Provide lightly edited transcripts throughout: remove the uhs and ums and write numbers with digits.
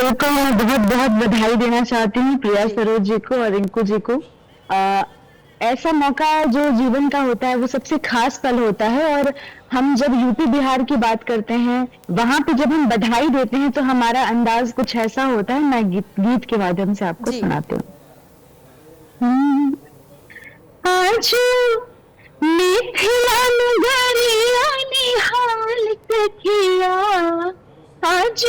बिल्कुल, मैं बहुत बहुत बधाई देना चाहती हूँ प्रिया जी। सरोज जी को और रिंकू जी को। अ, ऐसा मौका जो जीवन का होता है वो सबसे खास पल होता है, और हम जब यूपी बिहार की बात करते हैं, वहां पे जब हम बधाई देते हैं तो हमारा अंदाज कुछ ऐसा होता है। मैं गीत के माध्यम से आपको जी। सुनाती हूँ। हम्म, आज मिथिला नगरिया निहाल सखिया, आज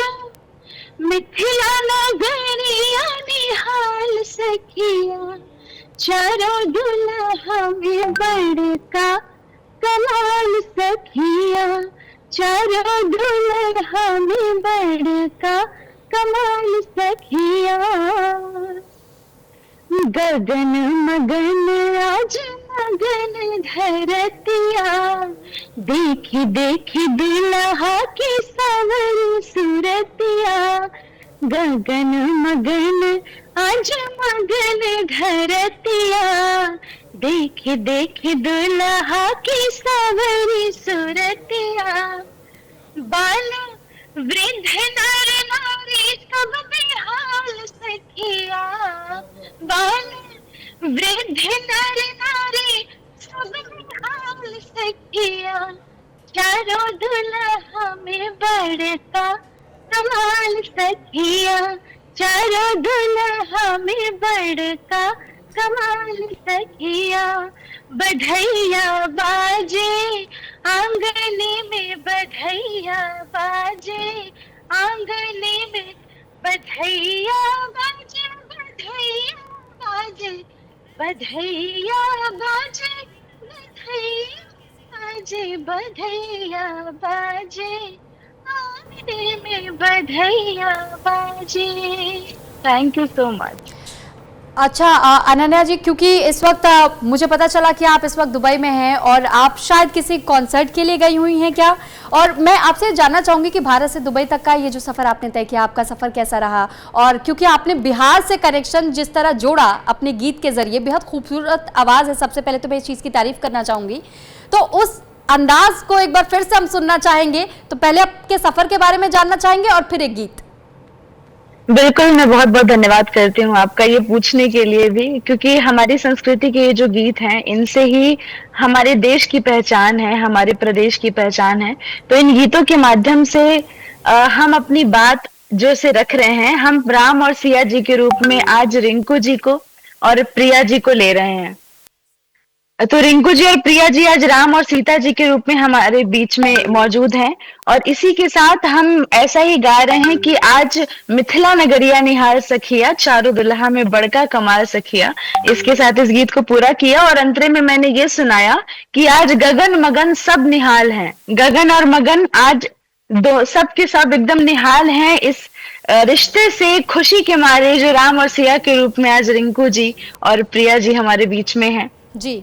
मिथिला नगरिया निहाल सखिया, चारों दुल्हा में बड़का कमाल सखिया, चारों दुल्हा में बड़का कमाल सखिया। गगन मगन आज मगन धरतिया, देखी देखी दुल्हा की सावरी सूरतिया। गगन मगन आज मगन धरतिया, देखी देखी दुल्हा की सावरी सूरतिया। बाल वृद्ध नर नारी सब बेहाल सखिया, बाल वृद्ध नर नारी सब बेहाल सखिया, चारों दुल्हा में बड़का कमाल सखिया, चारों दुल्हा में बड़का कमाल सखिया। बधैया बाजे आंगने में, बधैया बाजे आंगने में, बधैया बाजे बधैया बाजे, बधैया बाजे बधैया बाजे, बधैया बाजे आंगने में, बधैया बाजे। Thank you so much. अच्छा अनन्या जी, क्योंकि इस वक्त मुझे पता चला कि आप इस वक्त दुबई में हैं और आप शायद किसी कॉन्सर्ट के लिए गई हुई हैं क्या? और मैं आपसे जानना चाहूंगी कि भारत से दुबई तक का ये जो सफ़र आपने तय किया, आपका सफ़र कैसा रहा? और क्योंकि आपने बिहार से कनेक्शन जिस तरह जोड़ा अपने गीत के जरिए, बेहद खूबसूरत आवाज़ है। सबसे पहले तो मैं इस चीज़ की तारीफ करना चाहूँगी। तो उस अंदाज को एक बार फिर से हम सुनना चाहेंगे। तो पहले आपके सफ़र के बारे में जानना चाहेंगे और फिर एक गीत। बिल्कुल, मैं बहुत बहुत धन्यवाद करती हूँ आपका ये पूछने के लिए भी, क्योंकि हमारी संस्कृति के ये जो गीत हैं, इनसे ही हमारे देश की पहचान है, हमारे प्रदेश की पहचान है। तो इन गीतों के माध्यम से हम अपनी बात जो से रख रहे हैं, हम राम और सिया जी के रूप में आज रिंकू जी को और प्रिया जी को ले रहे हैं। तो रिंकू जी और प्रिया जी आज राम और सीता जी के रूप में हमारे बीच में मौजूद हैं, और इसी के साथ हम ऐसा ही गा रहे हैं कि आज मिथिला नगरिया निहाल सखिया, चारों दुल्हा में बड़का कमाल सखिया। इसके साथ इस गीत को पूरा किया और अंतरे में मैंने ये सुनाया कि आज गगन मगन सब निहाल हैं। गगन और मगन आज दो सब के सब एकदम निहाल हैं इस रिश्ते से, खुशी के मारे, जो राम और सिया के रूप में आज रिंकू जी और प्रिया जी हमारे बीच में हैं जी।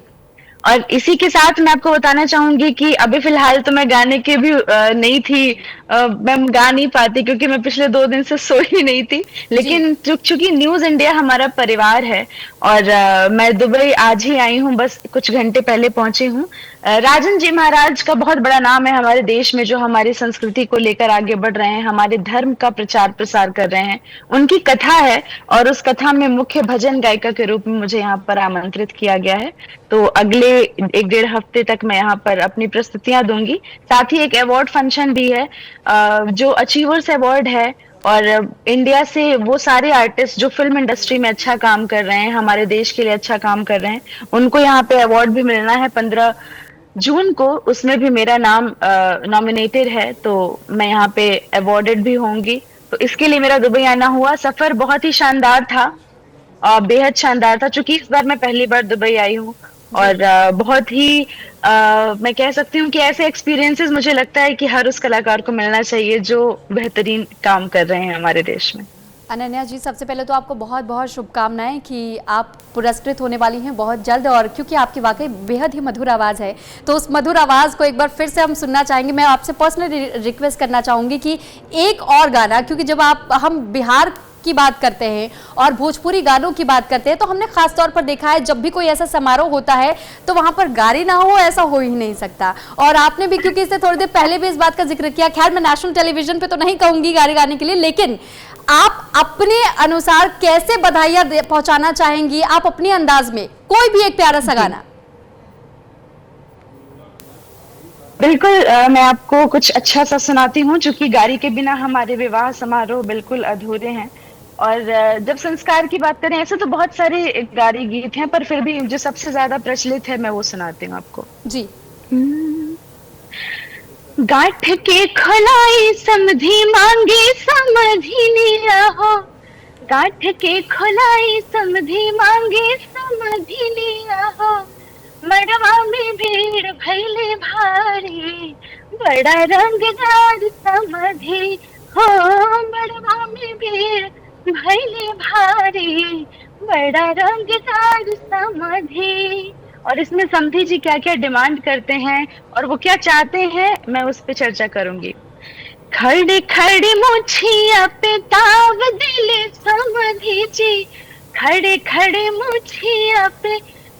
और इसी के साथ मैं आपको बताना चाहूंगी कि अभी फिलहाल तो मैं गाने के भी नहीं थी, मैं गा नहीं पाती क्योंकि मैं पिछले 2 दिन से सो ही नहीं थी। लेकिन चूंकि न्यूज इंडिया हमारा परिवार है और मैं दुबई आज ही आई हूँ, बस कुछ घंटे पहले पहुंची हूँ। राजन जी महाराज का बहुत बड़ा नाम है हमारे देश में, जो हमारी संस्कृति को लेकर आगे बढ़ रहे हैं, हमारे धर्म का प्रचार प्रसार कर रहे हैं। उनकी कथा है और उस कथा में मुख्य भजन गायिका के रूप में मुझे यहाँ पर आमंत्रित किया गया है। तो अगले 1-1.5 हफ्ते तक मैं यहाँ पर अपनी प्रस्तुतियां दूंगी। साथ ही एक अवार्ड फंक्शन भी है जो अचीवर्स अवार्ड है, और इंडिया से वो सारे आर्टिस्ट जो फिल्म इंडस्ट्री में अच्छा काम कर रहे हैं, हमारे देश के लिए अच्छा काम कर रहे हैं, उनको यहाँ पे अवार्ड भी मिलना है 15 जून को। उसमें भी मेरा नाम नॉमिनेटेड है, तो मैं यहाँ पे अवार्डेड भी होंगी। तो इसके लिए मेरा दुबई आना हुआ। सफर बहुत ही शानदार था, बेहद शानदार था, क्योंकि इस बार मैं पहली बार दुबई आई हूँ और बहुत ही मैं कह सकती हूँ कि ऐसे एक्सपीरियंसेस मुझे लगता है कि हर उस कलाकार को मिलना चाहिए जो बेहतरीन काम कर रहे हैं हमारे देश में। अनन्या जी, सबसे पहले तो आपको बहुत बहुत शुभकामनाएं कि आप पुरस्कृत होने वाली हैं बहुत जल्द, और क्योंकि आपकी वाकई बेहद ही मधुर आवाज़ है, तो उस मधुर आवाज़ को एक बार फिर से हम सुनना चाहेंगे। मैं आपसे पर्सनली रिक्वेस्ट करना चाहूँगी कि एक और गाना, क्योंकि जब हम बिहार की बात करते हैं और भोजपुरी गानों की बात करते हैं, तो हमने खास तौर पर देखा है जब भी कोई ऐसा समारोह होता है तो वहां पर गारी ना हो, ऐसा हो ही नहीं सकता। और आपने भी, क्योंकि इससे थोड़ी देर पहले भी इस बात का जिक्र किया, खैर मैं नेशनल टेलीविजन पे तो नहीं कहूंगी गारी गाने के लिए, लेकिन आप अपने अनुसार कैसे बधाइयां पहुंचाना चाहेंगी, आप अपने अंदाज में कोई भी एक प्यारा सा गाना। बिल्कुल, मैं आपको कुछ अच्छा सा सुनाती हूँ, चूंकि गारी के बिना हमारे विवाह समारोह बिल्कुल अधूरे हैं। और जब संस्कार की बात करें, ऐसे तो बहुत सारे गारी गीत हैं, पर फिर भी जो सबसे ज्यादा प्रचलित है मैं वो सुनाती हूँ आपको। जी। हम्म, गांठ के खोलाई समधी मांगे समधी लिया हो, गांठ के खोलाई समधी मांगे समधी लिया हो, मड़वा में भीड़ भैले भारी, बड़ा रंगदार समधी हो, मड़वा में भीड़ भैले भारी, बड़ा रंगदार समधी। और इसमें समधी जी क्या क्या डिमांड करते हैं और वो क्या चाहते हैं, मैं उस पे चर्चा करूंगी। खड़े खड़े मुछिया पे ताव दिले समधी जी, खड़े खड़े मुछिया पे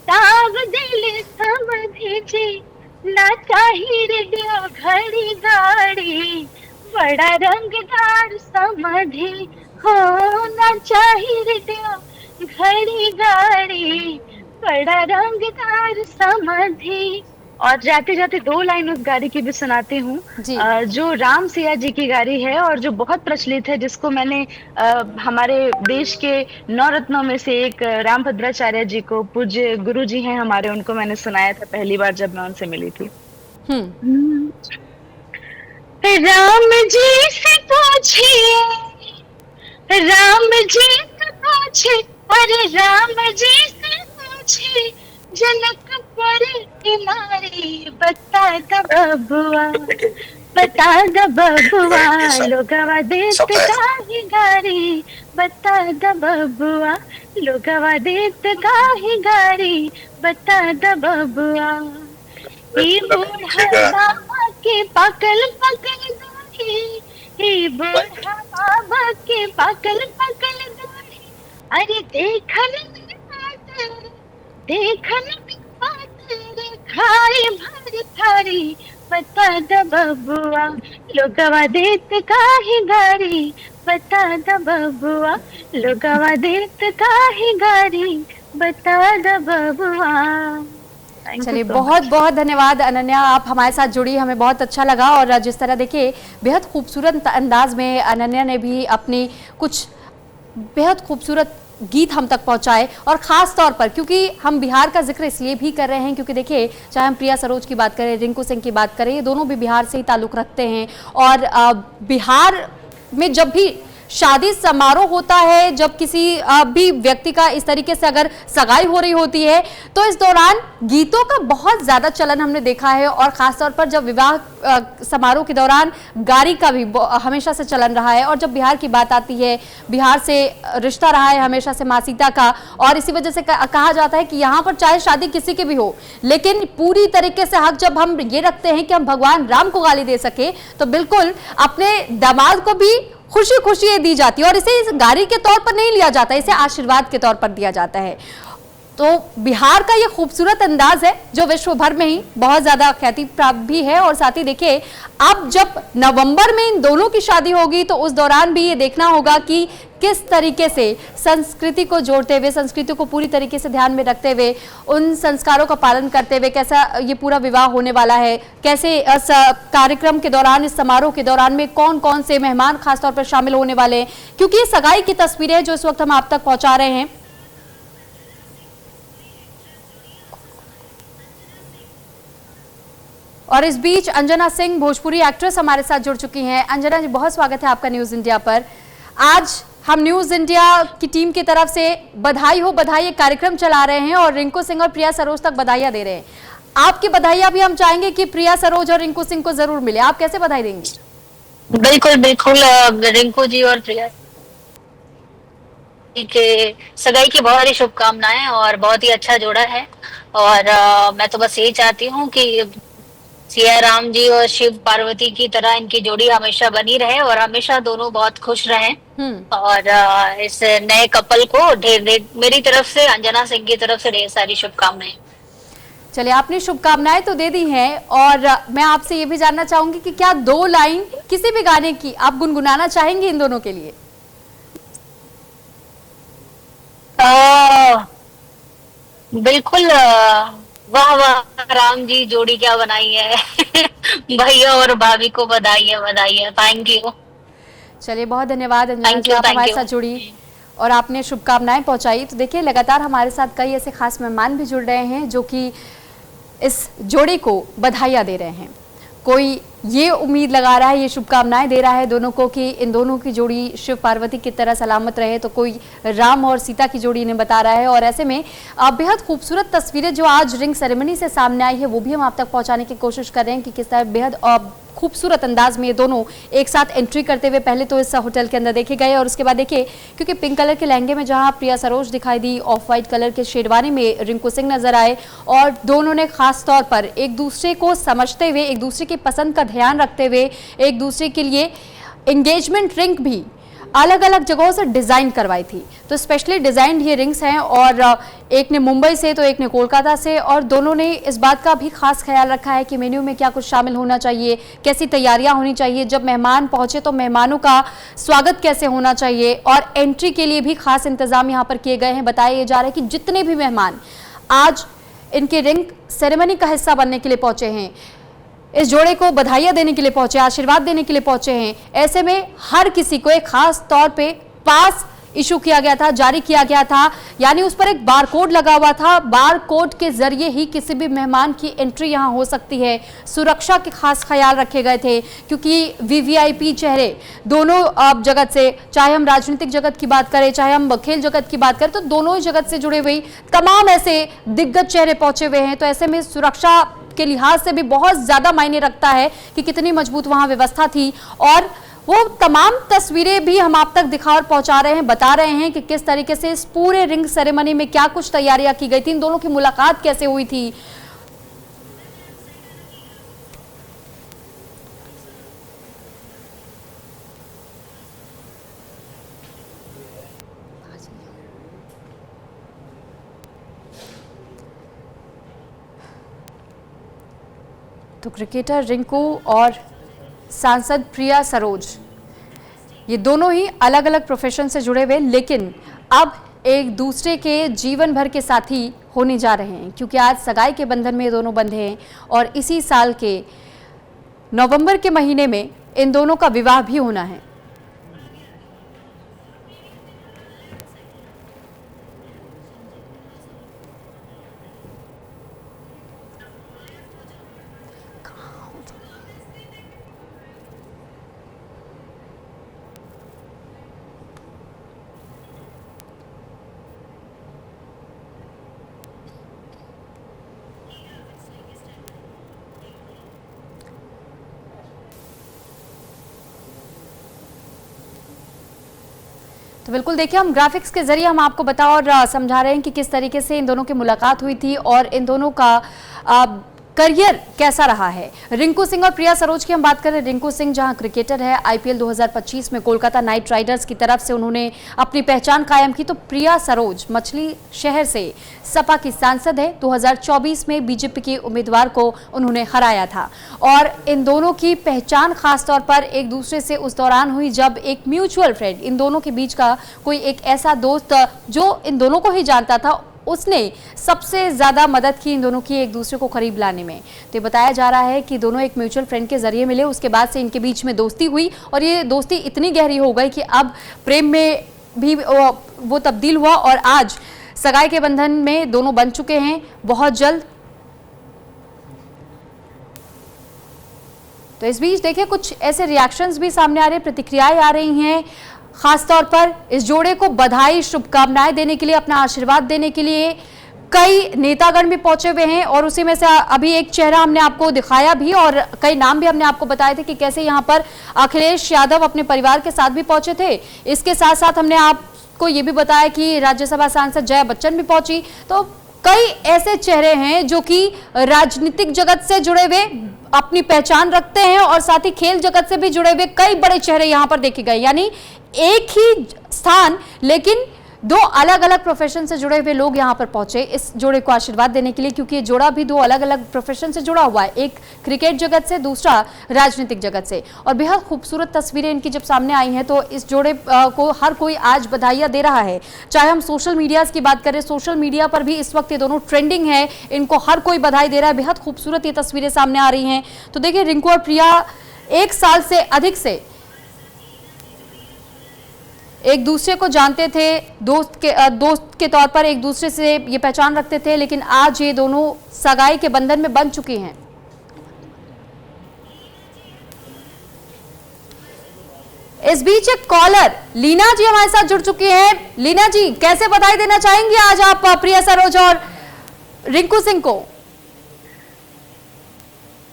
ताव दिले समधी जी, ना चाहिए रेडियो घड़ी गाड़ी, बड़ा रंगदार समधी हो, ना चाहिए रेडियो घड़ी गाड़ी, बड़ा रंगदार समधी। और जाते जाते दो लाइन उस गाड़ी की भी सुनाती हूँ, जी। जो राम सिया जी की गाड़ी है और जो बहुत प्रचलित है, जिसको मैंने हमारे देश के 9 रत्नों में से एक राम भद्राचार्य जी को, पूज्य गुरु जी हैं हमारे, उनको मैंने सुनाया था पहली बार जब मैं उनसे मिली थी। हम्म। राम जी से पूछिए, राम जी से पूछे, अरे राम जी से पूछे, जनकपुर की नारी बता द बबुआ, बता द बबुआ, लोगवा देत काहे गारी, बता द बबुआ, लोगवा देत काहे गारी, बता द बबुआ। ये बूढ़ा बाबा के पाकल पकल दाढ़ी, ये बूढ़ा बाबा के पाकल पकल दाढ़ी, अरे देखन देखन पातर खाए भर थारी, बता द बबुआ, लोगवा देत काहे गारी, बता द बबुआ, लोगवा देत काहे गारी, बता द बबुआ। चलिए, बहुत बहुत धन्यवाद अनन्या, आप हमारे साथ जुड़ी, हमें बहुत अच्छा लगा। और जिस तरह देखिए बेहद खूबसूरत अंदाज में अनन्या ने भी अपनी कुछ बेहद खूबसूरत गीत हम तक पहुंचाए, और ख़ास तौर पर क्योंकि हम बिहार का जिक्र इसलिए भी कर रहे हैं क्योंकि देखिए चाहे हम प्रिया सरोज की बात करें, रिंकू सिंह की बात करें, ये दोनों भी बिहार से ही ताल्लुक़ रखते हैं। और बिहार में जब भी शादी समारोह होता है, जब किसी भी व्यक्ति का इस तरीके से अगर सगाई हो रही होती है, तो इस दौरान गीतों का बहुत ज़्यादा चलन हमने देखा है। और ख़ासतौर पर जब विवाह समारोह के दौरान गारी का भी हमेशा से चलन रहा है। और जब बिहार की बात आती है, बिहार से रिश्ता रहा है हमेशा से माँ सीता का, और इसी वजह से कहा जाता है कि यहाँ पर चाहे शादी किसी की भी हो, लेकिन पूरी तरीके से हक जब हम ये रखते हैं कि हम भगवान राम को गाली दे सके, तो बिल्कुल अपने दामाद को भी खुशी खुशी ये दी जाती है। और इसे इस गारी के तौर पर नहीं लिया जाता, इसे आशीर्वाद के तौर पर दिया जाता है। तो बिहार का ये खूबसूरत अंदाज है जो विश्व भर में ही बहुत ज़्यादा ख्याति प्राप्त भी है। और साथ ही देखिए, अब जब नवंबर में इन दोनों की शादी होगी तो उस दौरान भी ये देखना होगा कि किस तरीके से संस्कृति को जोड़ते हुए, संस्कृति को पूरी तरीके से ध्यान में रखते हुए, उन संस्कारों का पालन करते हुए कैसा ये पूरा विवाह होने वाला है, कैसे इस कार्यक्रम के दौरान, इस समारोह के दौरान में कौन कौन से मेहमान खासतौर पर शामिल होने वाले हैं, क्योंकि ये सगाई की तस्वीरें जो इस वक्त हम आप तक पहुंचा रहे हैं। और इस बीच अंजना सिंह, भोजपुरी एक्ट्रेस, हमारे साथ जुड़ चुकी हैं। अंजना जी, बहुत स्वागत है आपका न्यूज़ इंडिया पर। आज हम न्यूज़ इंडिया की टीम की तरफ से बधाई हो बधाई एक कार्यक्रम चला रहे हैं और रिंकू सिंह और प्रिया सरोज तक बधाइयां दे रहे हैं। आपकी बधाइयां भी हम चाहेंगे कि प्रिया सरोज और रिंकू सिंह को जरूर मिले। आप कैसे बधाई देंगी? बिल्कुल बिल्कुल, रिंकू जी और प्रिया के सगाई की बहुत सारी शुभकामनाएं, और बहुत ही अच्छा जोड़ा है। और मैं तो बस यही चाहती हूँ कि सिया राम जी और शिव पार्वती की तरह इनकी जोड़ी हमेशा बनी रहे और हमेशा दोनों बहुत खुश रहें। और इस नए कपल को ढेर मेरी तरफ से, अंजना सिंह की तरफ से ढेर सारी शुभकामनाएं। चलिए, आपने शुभकामनाएं तो दे दी हैं, और मैं आपसे ये भी जानना चाहूंगी कि क्या 2 लाइन किसी भी गाने की आप गुनगुनाना चाहेंगे इन दोनों के लिए? बिल्कुल वाह वाह राम जी, जोड़ी क्या बनाई है। भैया और भाभी को बधाई है, बधाई है। Thank you. चलिए, बहुत धन्यवाद अंजना थैंक जी, यू, आप थैंक हमारे यू। साथ जुड़ी और आपने शुभकामनाएं पहुंचाई। तो देखिए, लगातार हमारे साथ कई ऐसे खास मेहमान भी जुड़ रहे हैं जो कि इस जोड़ी को बधाइयां दे रहे हैं। कोई ये उम्मीद लगा रहा है, ये शुभकामनाएं दे रहा है दोनों को कि इन दोनों की जोड़ी शिव पार्वती की तरह सलामत रहे, तो कोई राम और सीता की जोड़ी इन्हें बता रहा है। और ऐसे में बेहद खूबसूरत तस्वीरें जो आज रिंग सेरेमनी से सामने आई है वो भी हम आप तक पहुंचाने की कोशिश कर रहे हैं कि किस तरह बेहद खूबसूरत अंदाज में ये दोनों एक साथ एंट्री करते हुए पहले तो इस होटल के अंदर देखे गए, और उसके बाद देखिए, क्योंकि पिंक कलर के लहंगे में जहां प्रिया सरोज दिखाई दी, ऑफ वाइट कलर के शेरवानी में रिंकू सिंह नजर आए, और दोनों ने खास तौर पर एक दूसरे को समझते हुए, एक दूसरे की पसंद का ध्यान रखते हुए, एक दूसरे के लिए एंगेजमेंट रिंग भी अलग अलग जगहों से डिजाइन करवाई थी। तो स्पेशली डिजाइंड ये रिंग्स हैं, और एक ने मुंबई से तो एक ने कोलकाता से, और दोनों ने इस बात का भी खास ख्याल रखा है कि मेन्यू में क्या कुछ शामिल होना चाहिए, कैसी तैयारियां होनी चाहिए, जब मेहमान पहुंचे तो मेहमानों का स्वागत कैसे होना चाहिए, और एंट्री के लिए भी खास इंतजाम यहाँ पर किए गए हैं। बताया जा रहा है कि जितने भी मेहमान आज इनके रिंग सेरेमनी का हिस्सा बनने के लिए पहुंचे हैं, इस जोड़े को बधाइयां देने के लिए पहुंचे, आशीर्वाद देने के लिए पहुंचे हैं, ऐसे में हर किसी को एक खास तौर पे पास इशू किया गया था, जारी किया गया था, यानी उस पर एक बार कोड लगा हुआ था। बार कोड के जरिए ही किसी भी मेहमान की एंट्री यहां हो सकती है। सुरक्षा के खास ख्याल रखे गए थे, क्योंकि वीवीआईपी चेहरे दोनों जगत से, चाहे हम राजनीतिक जगत की बात करें, चाहे हम खेल जगत की बात करें, तो दोनों ही जगत से जुड़े हुए तमाम ऐसे दिग्गज चेहरे पहुंचे हुए हैं। तो ऐसे में सुरक्षा के लिहाज से भी बहुत ज्यादा मायने रखता है कि कितनी मजबूत वहां व्यवस्था थी, और वो तमाम तस्वीरें भी हम आप तक दिखा और पहुंचा रहे हैं, बता रहे हैं कि किस तरीके से इस पूरे रिंग सेरेमनी में क्या कुछ तैयारियां की गई थी, इन दोनों की मुलाकात कैसे हुई थी। तो क्रिकेटर रिंकू और सांसद प्रिया सरोज, ये दोनों ही अलग अलग प्रोफेशन से जुड़े हुए, लेकिन अब एक दूसरे के जीवन भर के साथी होने जा रहे हैं, क्योंकि आज सगाई के बंधन में ये दोनों बंधे हैं, और इसी साल के नवंबर के महीने में इन दोनों का विवाह भी होना है। तो बिल्कुल देखिए, हम ग्राफिक्स के जरिए हम आपको बता और समझा रहे हैं कि किस तरीके से इन दोनों की मुलाकात हुई थी और इन दोनों का करियर कैसा रहा है। रिंकू सिंह और प्रिया सरोज की हम बात करें, रिंकू सिंह जहां क्रिकेटर है, आईपीएल 2025 में कोलकाता नाइट राइडर्स की तरफ से उन्होंने अपनी पहचान कायम की, तो प्रिया सरोज मछली शहर से सपा की सांसद है। 2024 में बीजेपी के उम्मीदवार को उन्होंने हराया था, और इन दोनों की पहचान खासतौर पर एक दूसरे से उस दौरान हुई जब एक म्यूचुअल फ्रेंड, इन दोनों के बीच का कोई एक ऐसा दोस्त जो इन दोनों को ही जानता था, उसने सबसे ज्यादा मदद की इन दोनों की एक दूसरे को करीब लाने में। तो ये बताया जा रहा है कि दोनों एक म्यूचुअल फ्रेंड के जरिए मिले, उसके बाद से इनके बीच में दोस्ती हुई, और ये दोस्ती इतनी गहरी हो गई कि अब प्रेम में भी वो तब्दील हुआ, और आज सगाई के बंधन में दोनों बन चुके हैं बहुत जल्द। तो इस बीच देखिए, कुछ ऐसे रिएक्शंस भी सामने आ रहे, प्रतिक्रियाएं आ रही हैं, खासतौर पर इस जोड़े को बधाई, शुभकामनाएं देने के लिए, अपना आशीर्वाद देने के लिए कई नेतागण भी पहुंचे हुए हैं, और उसी में से अभी एक चेहरा हमने आपको दिखाया भी, और कई नाम भी हमने आपको बताए थे कि कैसे यहां पर अखिलेश यादव अपने परिवार के साथ भी पहुंचे थे। इसके साथ साथ हमने आपको ये भी बताया कि राज्यसभा सांसद जया बच्चन भी पहुंची। तो कई ऐसे चेहरे हैं जो कि राजनीतिक जगत से जुड़े हुए अपनी पहचान रखते हैं, और साथ ही खेल जगत से भी जुड़े हुए कई बड़े चेहरे यहां पर देखे गए। यानी एक ही स्थान, लेकिन दो अलग अलग प्रोफेशन से जुड़े हुए लोग यहाँ पर पहुंचे इस जोड़े को आशीर्वाद देने के लिए, क्योंकि ये जोड़ा भी दो अलग अलग प्रोफेशन से जुड़ा हुआ है, एक क्रिकेट जगत से, दूसरा राजनीतिक जगत से। और बेहद खूबसूरत तस्वीरें इनकी जब सामने आई हैं तो इस जोड़े को हर कोई आज बधाइयां दे रहा है। चाहे हम सोशल मीडिया की बात करें, सोशल मीडिया पर भी इस वक्त ये दोनों ट्रेंडिंग है, इनको हर कोई बधाई दे रहा है। बेहद खूबसूरत ये तस्वीरें सामने आ रही हैं। तो देखिए, रिंकू और प्रिया 1 साल से अधिक से एक दूसरे को जानते थे, दोस्त के तौर पर एक दूसरे से ये पहचान रखते थे, लेकिन आज ये दोनों सगाई के बंधन में बंध चुकी हैं। इस बीच एक कॉलर लीना जी हमारे साथ जुड़ चुकी हैं। लीना जी, कैसे बधाई देना चाहेंगी आज आप प्रिया सरोज और रिंकू सिंह को?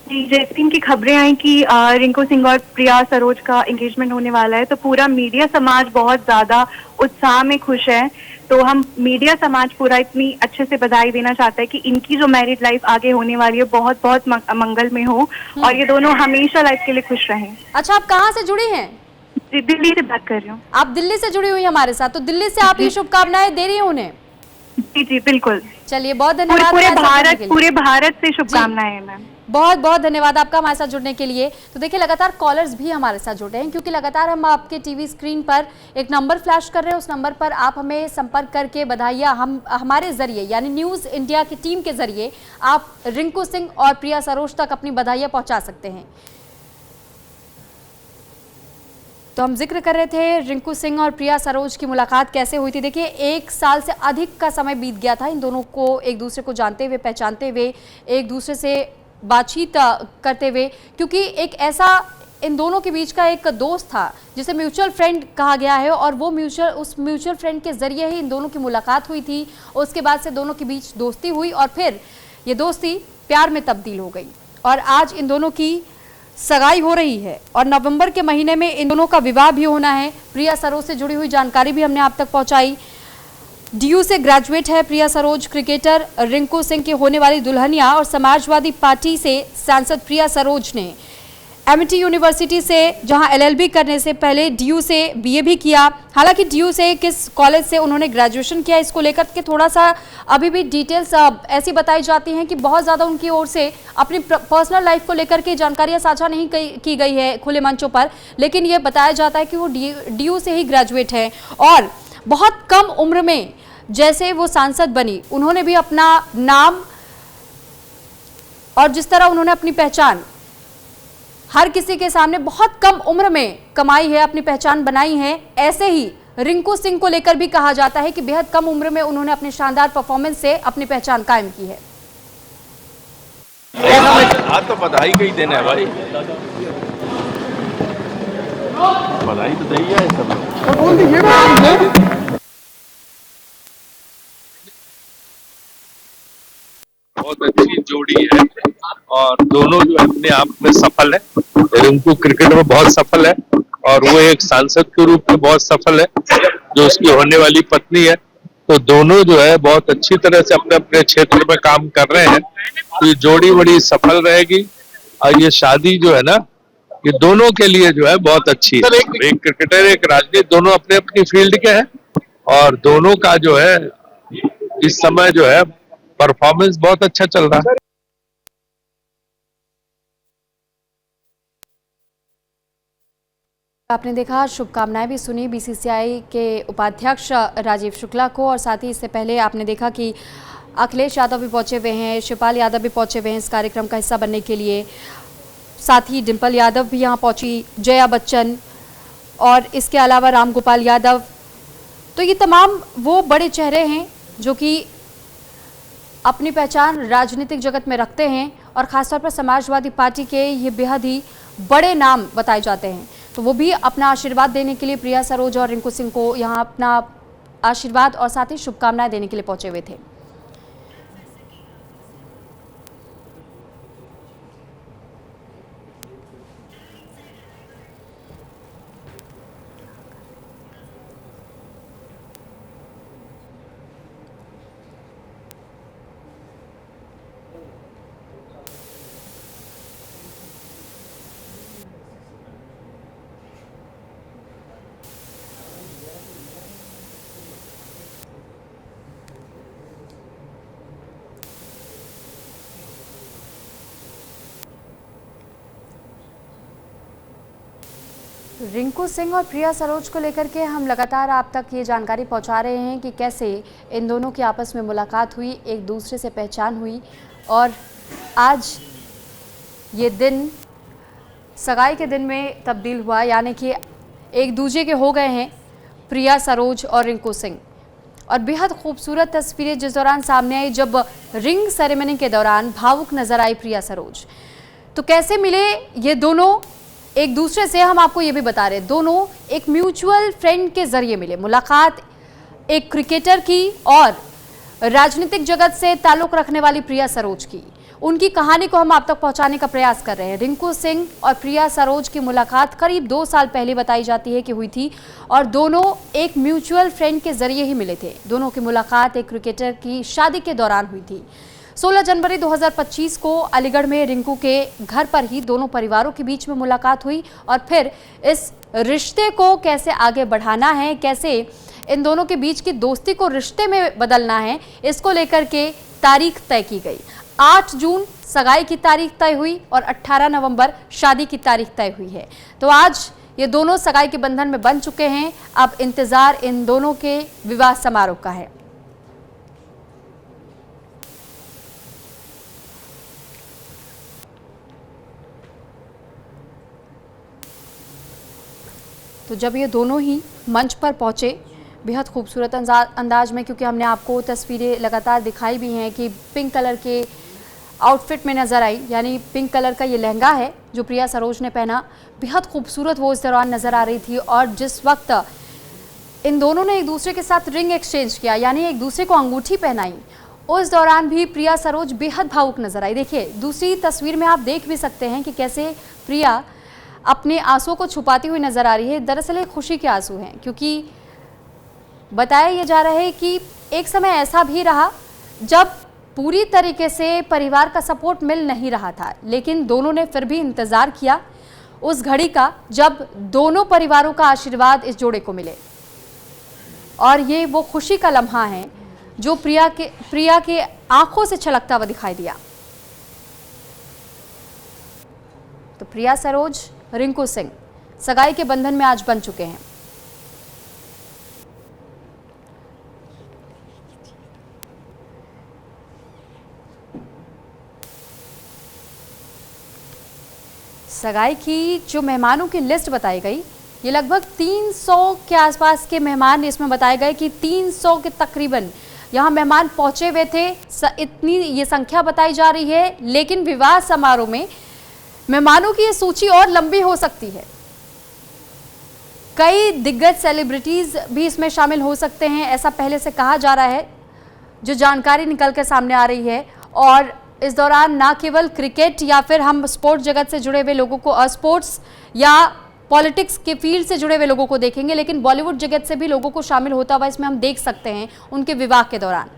जैसे इनकी खबरें आई कि रिंकू सिंह और प्रिया सरोज का एंगेजमेंट होने वाला है, तो पूरा मीडिया समाज बहुत ज्यादा उत्साह में खुश है। तो हम मीडिया समाज पूरा इतनी अच्छे से बधाई देना चाहता है कि इनकी जो मैरिड लाइफ आगे होने वाली है बहुत बहुत मंगल में हो और ये दोनों हमेशा लाइफ के लिए खुश रहें। अच्छा, आप कहाँ से जुड़ी हैं? दिल्ली से बात कर रही हूँ। आप दिल्ली से जुड़ी हुई हैं हमारे साथ, तो दिल्ली से आप ये शुभकामनाएं दे रही हैं उन्हें? जी जी बिल्कुल। चलिए, बहुत धन्यवाद। पूरे भारत से शुभकामनाएं मैम। बहुत बहुत धन्यवाद आपका हमारे साथ जुड़ने के लिए। तो देखिए, लगातार कॉलर्स भी हमारे साथ जुड़े हैं, क्योंकि लगातार हम आपके टीवी स्क्रीन पर एक नंबर फ्लैश कर रहे हैं। उस नंबर पर आप हमें संपर्क करके बधाइयाँ हमारे जरिए, यानी न्यूज़ इंडिया की टीम के जरिए आप रिंकू सिंह और प्रिया सरोज तक अपनी बधाइयाँ पहुँचा सकते हैं। तो हम जिक्र कर रहे थे रिंकू सिंह और प्रिया सरोज की मुलाकात कैसे हुई थी। देखिए, 1 साल से अधिक का समय बीत गया था इन दोनों को एक दूसरे को जानते हुए, पहचानते हुए, एक दूसरे से बातचीत करते हुए, क्योंकि एक ऐसा इन दोनों के बीच का एक दोस्त था जिसे म्यूचुअल फ्रेंड कहा गया है, और वो उस म्यूचुअल फ्रेंड के जरिए ही इन दोनों की मुलाकात हुई थी। उसके बाद से दोनों के बीच दोस्ती हुई और फिर ये दोस्ती प्यार में तब्दील हो गई और आज इन दोनों की सगाई हो रही है और नवंबर के महीने में इन दोनों का विवाह भी होना है। प्रिया सरोज से जुड़ी हुई जानकारी भी हमने आप तक पहुंचाई। डीयू से ग्रेजुएट है प्रिया सरोज। क्रिकेटर रिंकू सिंह की होने वाली दुल्हनिया और समाजवादी पार्टी से सांसद प्रिया सरोज ने एमिटी यूनिवर्सिटी से, जहां एलएलबी करने से पहले डीयू से बीए भी किया। हालांकि डीयू से किस कॉलेज से उन्होंने ग्रेजुएशन किया, इसको लेकर के थोड़ा सा अभी भी डिटेल्स ऐसी बताई जाती हैं कि बहुत ज़्यादा उनकी ओर से अपनी पर्सनल लाइफ को लेकर के जानकारियां साझा नहीं की गई है खुले मंचों पर, लेकिन ये बताया जाता है कि वो डीयू से ही ग्रेजुएट है और बहुत कम उम्र में जैसे वो सांसद बनी, उन्होंने भी अपना नाम और जिस तरह उन्होंने अपनी पहचान हर किसी के सामने बहुत कम उम्र में कमाई है, अपनी पहचान बनाई है, ऐसे ही रिंकू सिंह को लेकर भी कहा जाता है कि बेहद कम उम्र में उन्होंने अपने शानदार परफॉर्मेंस से अपनी पहचान कायम की है। आज तो बधाई का ही दिन है भाई, बधाई तो दी है सब। बहुत अच्छी जोड़ी है और दोनों जो अपने आप में सफल है। रिंकू क्रिकेट में बहुत सफल है और वो एक सांसद के रूप में बहुत सफल है, जो उसकी होने वाली पत्नी है। तो दोनों जो है बहुत अच्छी तरह से अपने अपने क्षेत्र में काम कर रहे हैं। तो ये जोड़ी बड़ी सफल रहेगी और ये शादी जो है ना, ये दोनों के लिए जो है बहुत अच्छी है। एक क्रिकेटर, एक राजनीति, दोनों अपने अपनी फील्ड के हैं और दोनों का जो है इस समय जो है परफॉर्मेंस बहुत अच्छा चल रहा है। आपने देखा, शुभकामनाएं भी सुनी बीसीसीआई के उपाध्यक्ष राजीव शुक्ला को, और साथ ही इससे पहले आपने देखा कि अखिलेश यादव भी पहुंचे हुए हैं, शिवपाल यादव भी पहुंचे हुए हैं इस कार्यक्रम का हिस्सा बनने के लिए। साथ ही डिम्पल यादव भी यहां पहुंची, जया बच्चन और इसके अलावा रामगोपाल यादव। तो ये तमाम वो बड़े चेहरे हैं जो कि अपनी पहचान राजनीतिक जगत में रखते हैं और ख़ासतौर पर समाजवादी पार्टी के ये बेहद ही बड़े नाम बताए जाते हैं। तो वो भी अपना आशीर्वाद देने के लिए प्रिया सरोज और रिंकू सिंह को यहाँ अपना आशीर्वाद और साथ ही शुभकामनाएं देने के लिए पहुंचे हुए थे। रिंकू सिंह और प्रिया सरोज को लेकर के हम लगातार आप तक ये जानकारी पहुंचा रहे हैं कि कैसे इन दोनों की आपस में मुलाकात हुई, एक दूसरे से पहचान हुई और आज ये दिन सगाई के दिन में तब्दील हुआ, यानी कि एक दूसरे के हो गए हैं प्रिया सरोज और रिंकू सिंह। और बेहद खूबसूरत तस्वीरें जिस दौरान सामने आई, जब रिंग सेरेमनी के दौरान भावुक नजर आई प्रिया सरोज। तो कैसे मिले ये दोनों एक दूसरे से, हम आपको ये भी बता रहे, दोनों एक म्यूचुअल फ्रेंड के जरिए मिले। मुलाकात एक क्रिकेटर की और राजनीतिक जगत से ताल्लुक रखने वाली प्रिया सरोज की, उनकी कहानी को हम आप तक पहुंचाने का प्रयास कर रहे हैं। रिंकू सिंह और प्रिया सरोज की मुलाकात करीब 2 साल पहले बताई जाती है कि हुई थी और दोनों एक म्यूचुअल फ्रेंड के जरिए ही मिले थे। दोनों की मुलाकात एक क्रिकेटर की शादी के दौरान हुई थी। 16 जनवरी 2025 को अलीगढ़ में रिंकू के घर पर ही दोनों परिवारों के बीच में मुलाकात हुई और फिर इस रिश्ते को कैसे आगे बढ़ाना है, कैसे इन दोनों के बीच की दोस्ती को रिश्ते में बदलना है, इसको लेकर के तारीख तय की गई। 8 जून सगाई की तारीख तय हुई और 18 नवंबर शादी की तारीख तय हुई है। तो आज ये दोनों सगाई के बंधन में बंध चुके हैं। अब इंतजार इन दोनों के विवाह समारोह का है। तो जब ये दोनों ही मंच पर पहुंचे बेहद खूबसूरत अंदाज में, क्योंकि हमने आपको तस्वीरें लगातार दिखाई भी हैं कि पिंक कलर के आउटफिट में नज़र आई, यानी पिंक कलर का ये लहंगा है जो प्रिया सरोज ने पहना, बेहद खूबसूरत वो इस दौरान नज़र आ रही थी। और जिस वक्त इन दोनों ने एक दूसरे के साथ रिंग एक्सचेंज किया, यानी एक दूसरे को अंगूठी पहनाई, उस दौरान भी प्रिया सरोज बेहद भावुक नजर आई। देखिए दूसरी तस्वीर में आप देख भी सकते हैं कि कैसे प्रिया अपने आंसुओं को छुपाती हुई नजर आ रही है। दरअसल ये खुशी के आंसू हैं, क्योंकि बताया यह जा रहा है कि एक समय ऐसा भी रहा जब पूरी तरीके से परिवार का सपोर्ट मिल नहीं रहा था, लेकिन दोनों ने फिर भी इंतज़ार किया उस घड़ी का जब दोनों परिवारों का आशीर्वाद इस जोड़े को मिले। और ये वो खुशी का लम्हा है जो प्रिया के आंखों से छलकता हुआ दिखाई दिया। तो प्रिया सरोज, रिंकू सिंह सगाई के बंधन में आज बन चुके हैं। सगाई की जो मेहमानों की लिस्ट बताई गई, ये लगभग 300 के आसपास के मेहमान इसमें बताए गए कि 300 के तकरीबन यहाँ मेहमान पहुंचे हुए थे। इतनी ये संख्या बताई जा रही है, लेकिन विवाह समारोह में मेहमानों की ये सूची और लंबी हो सकती है। कई दिग्गज सेलिब्रिटीज भी इसमें शामिल हो सकते हैं, ऐसा पहले से कहा जा रहा है, जो जानकारी निकल कर सामने आ रही है। और इस दौरान ना केवल क्रिकेट या फिर हम स्पोर्ट्स जगत से जुड़े हुए लोगों को, स्पोर्ट्स या पॉलिटिक्स के फील्ड से जुड़े हुए लोगों को देखेंगे, लेकिन बॉलीवुड जगत से भी लोगों को शामिल होता हुआ इसमें हम देख सकते हैं उनके विवाह के दौरान।